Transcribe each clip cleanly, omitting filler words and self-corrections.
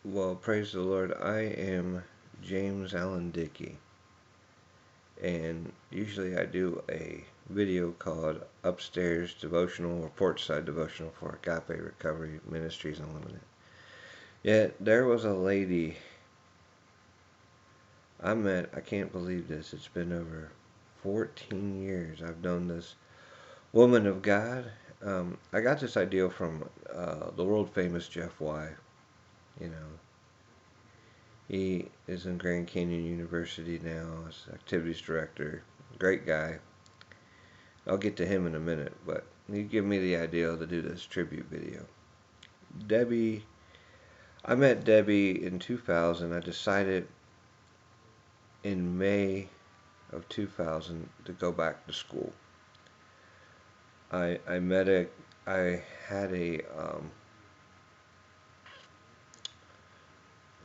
Well, praise the Lord. I am James Allen Dickey, and usually I do a video called Upstairs Devotional or Porchside Devotional for Agape Recovery Ministries Unlimited. Yet there was a lady I met. I can't believe this. It's been over 14 years I've known this woman of God. I got this idea from the world famous Jeff Y. You know, he is in Grand Canyon University now as activities director. Great guy. I'll get to him in a minute, but he gave me the idea to do this tribute video. Debbie, I met Debbie in 2000. I decided in May of 2000 to go back to school. I met a, I had a,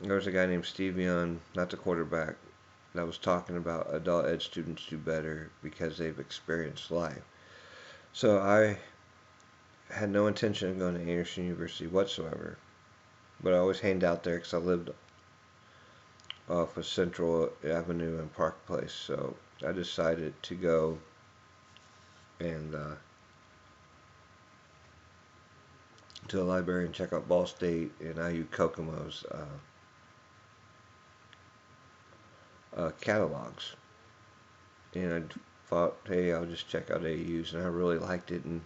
there was a guy named Seabastian, not the quarterback, that was talking about adult ed students do better because they've experienced life. So I had no intention of going to Anderson University whatsoever, but I always hanged out there because I lived off of Central Avenue and Park Place. So I decided to go and to the library and check out Ball State and IU Kokomo's catalogs. And I thought, hey, I'll just check out AU's, and I really liked it. And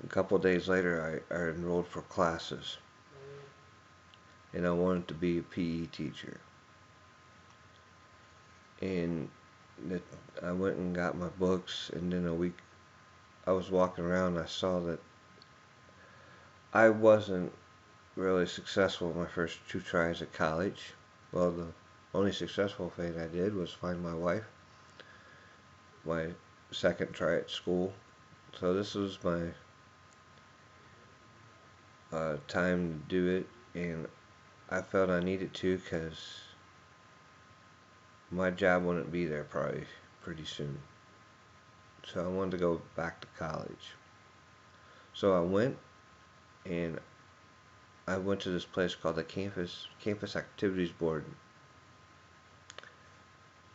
a couple of days later, I enrolled for classes, and I wanted to be a PE teacher. And I went and got my books, and then a week I was walking around, and I saw that I wasn't really successful in my first two tries at college. Well, the only successful thing I did was find my wife, my second try at school. So this was my time to do it, and I felt I needed to because my job wouldn't be there probably pretty soon. So I wanted to go back to college. So I went, and I went to this place called the Campus Activities Board,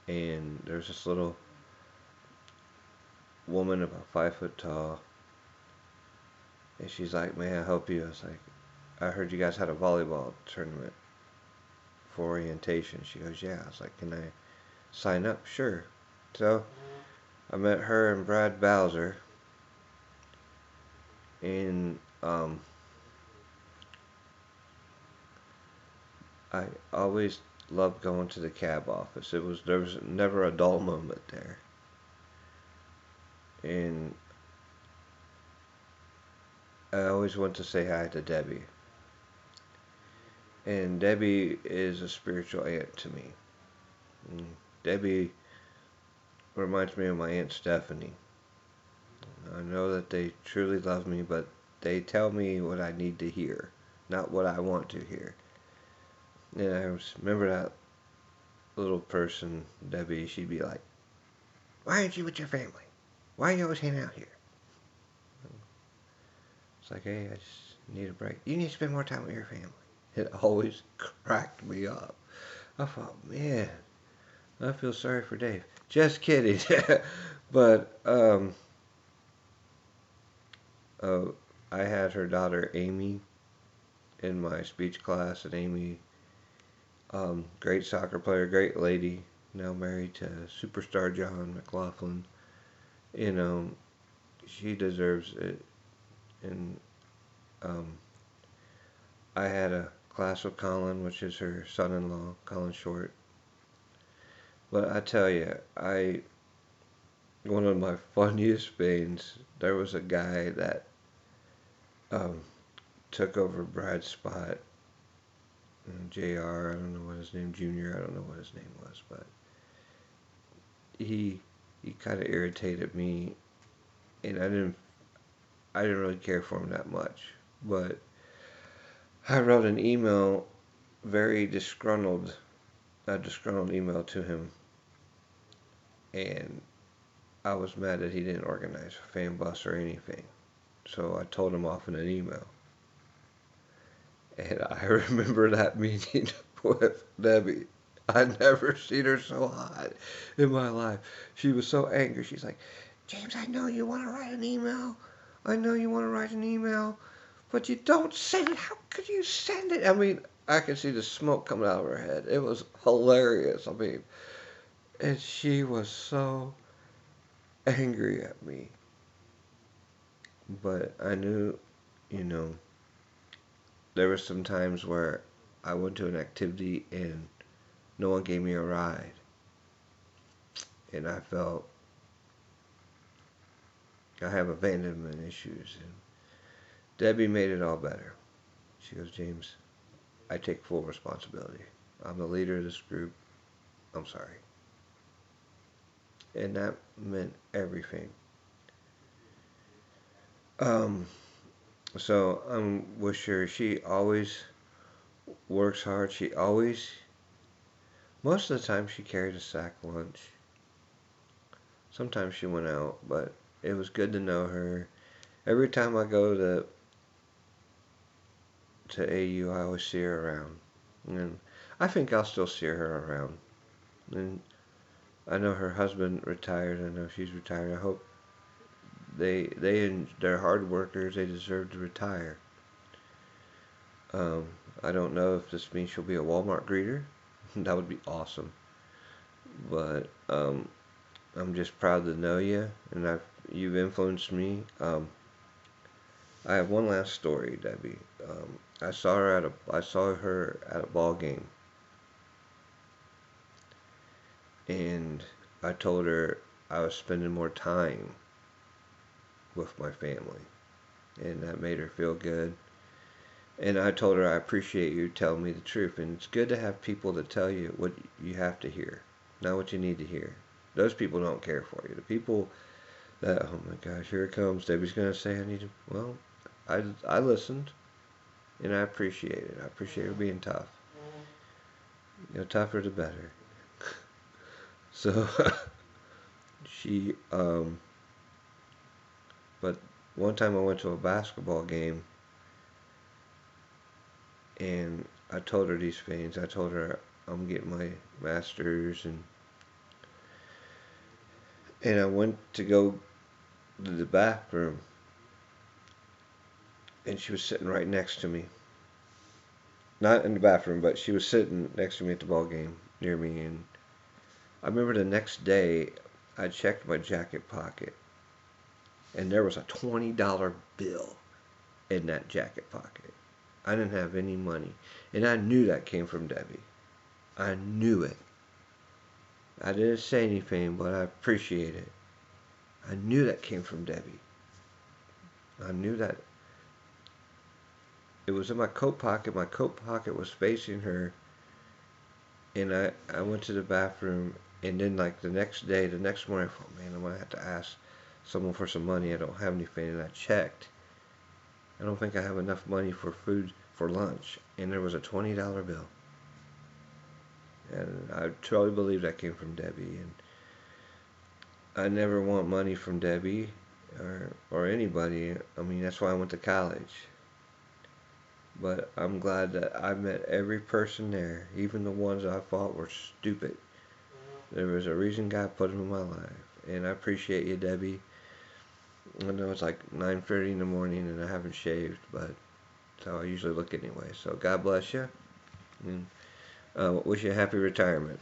and there's this little woman about 5 foot tall, and she's like, "May I help you?" I was like, "I heard you guys had a volleyball tournament for orientation." She goes, "Yeah." I was like, "Can I sign up?" "Sure." So I met her and Brad Bowser, and I always loved going to the cab office. There was never a dull moment there, and I always went to say hi to Debbie. And Debbie is a spiritual aunt to me. And Debbie reminds me of my Aunt Stephanie. I know that they truly love me, but they tell me what I need to hear, not what I want to hear. And I remember that little person, Debbie, she'd be like, "Why aren't you with your family? Why are you always hanging out here?" It's like, "Hey, I just need a break." "You need to spend more time with your family." It always cracked me up. I thought, man, I feel sorry for Dave. Just kidding. But uh, I had her daughter Amy in my speech class, and Amy, great soccer player, great lady, now married to superstar John McLaughlin. You know, she deserves it. And um, I had a class with Colin, which is her son-in-law, Colin Short. But I tell you, one of my funniest things, there was a guy that um, took over Brad's spot. JR, I don't know what his name, Junior, I don't know what his name was, but he he kind of irritated me, and I didn't really care for him that much. But I wrote an email, very disgruntled, a disgruntled email to him, and I was mad that he didn't organize a fan bus or anything. So I told him off in an email. And I remember that meeting with Debbie. I'd never seen her so hot in my life. She was so angry. She's like, James, I know you want to write an email. I know you want to write an email, but you don't send it. How could you send it? I mean, I could see the smoke coming out of her head. It was hilarious. I mean, and she was so angry at me. But I knew, you know, there were some times where I went to an activity and no one gave me a ride. And I felt I have abandonment issues. And Debbie made it all better. She goes, James, I take full responsibility. I'm the leader of this group. I'm sorry. And that meant everything. Um, so I'm with her. She always works hard. Most of the time, she carried a sack lunch. Sometimes she went out, but it was good to know her. Every time I go to AU, I always see her around, and I think I'll still see her around. And I know her husband retired. I know she's retired. I hope they're hard workers. They deserve to retire. Um, I don't know if this means she'll be a Walmart greeter. That would be awesome. But I'm just proud to know you, and you've influenced me. I have one last story, Debbie. I saw her at a ball game, and I told her I was spending more time with my family, and that made her feel good. And I told her I appreciate you telling me the truth, and it's good to have people to tell you what you have to hear, not what you need to hear. Those people don't care for you. The people that, oh my gosh, here it comes. Debbie's gonna say I need to. Well, I listened, and I appreciate it. I appreciate her being tough. You know, tougher the better. So she, but one time I went to a basketball game, and I told her these things. I told her I'm getting my master's, and I went to go to the bathroom, and she was sitting right next to me. Not in the bathroom, but she was sitting next to me at the ball game near me. And I remember the next day, I checked my jacket pocket, and there was a $20 bill in that jacket pocket. I didn't have any money, and I knew that came from Debbie. I knew it. I didn't say anything, but I appreciate it. I knew that came from Debbie. I knew that it was in my coat pocket. My coat pocket was facing her, and I went to the bathroom, and then like the next day, the next morning, I thought, man, I'm gonna have to ask someone for some money. I don't have anything, and I checked. I don't think I have enough money for food for lunch, and there was a $20 bill, and I truly believe that came from Debbie. And I never want money from Debbie or anybody. I mean, that's why I went to college. But I'm glad that I met every person there, even the ones I thought were stupid. There was a reason God put them in my life. And I appreciate you, Debbie. I know it's like 9:30 in the morning and I haven't shaved, but that's how I usually look anyway. So God bless you. And wish you a happy retirement.